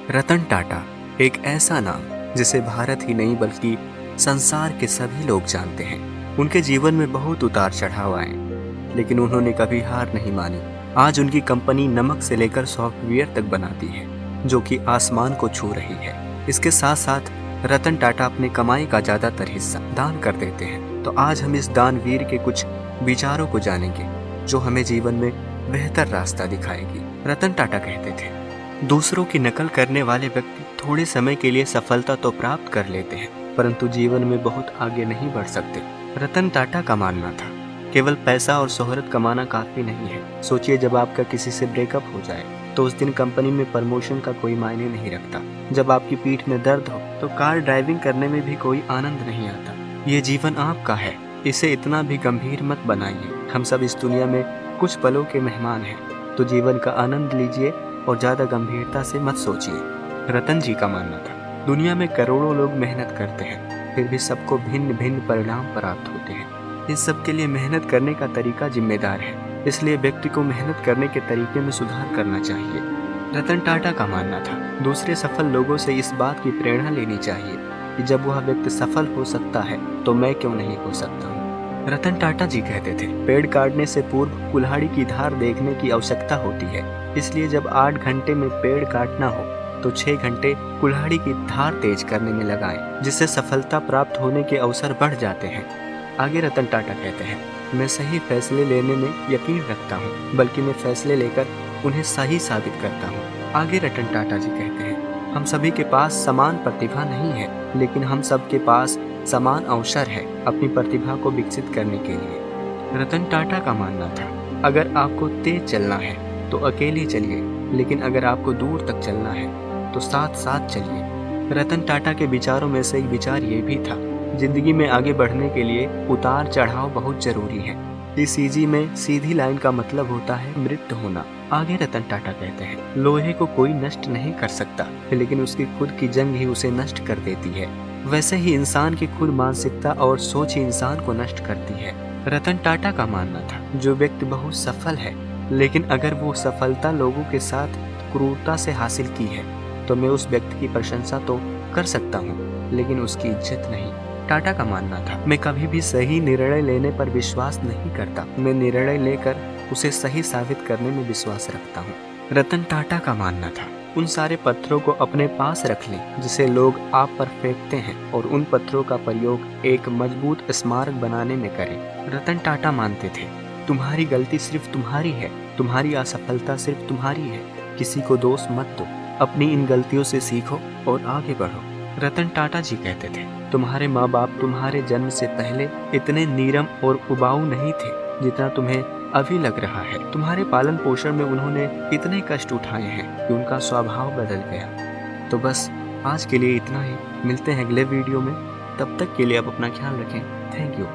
रतन टाटा एक ऐसा नाम जिसे भारत ही नहीं बल्कि संसार के सभी लोग जानते हैं। उनके जीवन में बहुत उतार चढ़ाव आए, लेकिन उन्होंने कभी हार नहीं मानी। आज उनकी कंपनी नमक से लेकर सॉफ्टवेयर तक बनाती है, जो कि आसमान को छू रही है। इसके साथ साथ रतन टाटा अपने कमाई का ज्यादातर हिस्सा दान कर देते हैं। तो आज हम इस दानवीर के कुछ विचारों को जानेंगे, जो हमें जीवन में बेहतर रास्ता दिखाएगी। रतन टाटा कहते थे, दूसरों की नकल करने वाले व्यक्ति थोड़े समय के लिए सफलता तो प्राप्त कर लेते हैं, परंतु जीवन में बहुत आगे नहीं बढ़ सकते। रतन टाटा का मानना था, केवल पैसा और शोहरत कमाना काफी नहीं है। सोचिए, जब आपका किसी से ब्रेकअप हो जाए तो उस दिन कंपनी में प्रमोशन का कोई मायने नहीं रखता। जब आपकी पीठ में दर्द हो तो कार ड्राइविंग करने में भी कोई आनंद नहीं आता। ये जीवन आपका है, इसे इतना भी गंभीर मत बनाइए। हम सब इस दुनिया में कुछ पलों के मेहमान हैं, तो जीवन का आनंद लीजिए और ज्यादा गंभीरता से मत सोचिए। रतन जी का मानना था, दुनिया में करोड़ों लोग मेहनत करते हैं, फिर भी सबको भिन्न भिन्न परिणाम प्राप्त होते हैं। इस सब के लिए मेहनत करने का तरीका जिम्मेदार है, इसलिए व्यक्ति को मेहनत करने के तरीके में सुधार करना चाहिए। रतन टाटा का मानना था, दूसरे सफल लोगों से इस बात की प्रेरणा लेनी चाहिए कि जब वह व्यक्ति सफल हो सकता है तो मैं क्यों नहीं हो सकता हूँ। रतन टाटा जी कहते थे, पेड़ काटने से पूर्व कुल्हाड़ी की धार देखने की आवश्यकता होती है, इसलिए जब 8 घंटे में पेड़ काटना हो तो 6 घंटे कुल्हाड़ी की धार तेज करने में लगाएं, जिससे सफलता प्राप्त होने के अवसर बढ़ जाते हैं। आगे रतन टाटा कहते हैं, मैं सही फैसले लेने में यकीन रखता हूँ, बल्कि मैं फैसले लेकर उन्हें सही साबित करता हूँ। आगे रतन टाटा जी कहते हैं, हम सभी के पास समान प्रतिभा नहीं है, लेकिन हम सबके पास समान अवसर है अपनी प्रतिभा को विकसित करने के लिए। रतन टाटा का मानना था, अगर आपको तेज चलना है तो अकेले चलिए, लेकिन अगर आपको दूर तक चलना है तो साथ साथ चलिए। रतन टाटा के विचारों में से एक विचार ये भी था, जिंदगी में आगे बढ़ने के लिए उतार चढ़ाव बहुत जरूरी है। इस में सीधी लाइन का मतलब होता है मृत्यु होना। आगे रतन टाटा कहते हैं, लोहे को कोई नष्ट नहीं कर सकता, लेकिन उसकी खुद की जंग ही उसे नष्ट कर देती है। वैसे ही इंसान की खुद मानसिकता और सोच ही इंसान को नष्ट करती है। रतन टाटा का मानना था, जो व्यक्ति बहुत सफल है, लेकिन अगर वो सफलता लोगों के साथ क्रूरता से हासिल की है तो मैं उस व्यक्ति की प्रशंसा तो कर सकता हूँ, लेकिन उसकी इज्जत नहीं। टाटा का मानना था, मैं कभी भी सही निर्णय लेने पर विश्वास नहीं करता, मैं निर्णय लेकर उसे सही साबित करने में विश्वास रखता हूँ। रतन टाटा का मानना था, उन सारे पत्थरों को अपने पास रख लें जिसे लोग आप पर फेंकते हैं, और उन पत्थरों का प्रयोग एक मजबूत स्मारक बनाने में करें। रतन टाटा मानते थे, तुम्हारी गलती सिर्फ तुम्हारी है, तुम्हारी असफलता सिर्फ तुम्हारी है, किसी को दोष मत दो, अपनी इन गलतियों से सीखो और आगे बढ़ो। रतन टाटा जी कहते थे, तुम्हारे माँ बाप तुम्हारे जन्म से पहले इतने नीरम और उबाऊ नहीं थे जितना तुम्हें अभी लग रहा है। तुम्हारे पालन पोषण में उन्होंने इतने कष्ट उठाए हैं कि उनका स्वभाव बदल गया। तो बस आज के लिए इतना ही, मिलते हैं अगले वीडियो में, तब तक के लिए आप अपना ख्याल रखें। Thank you.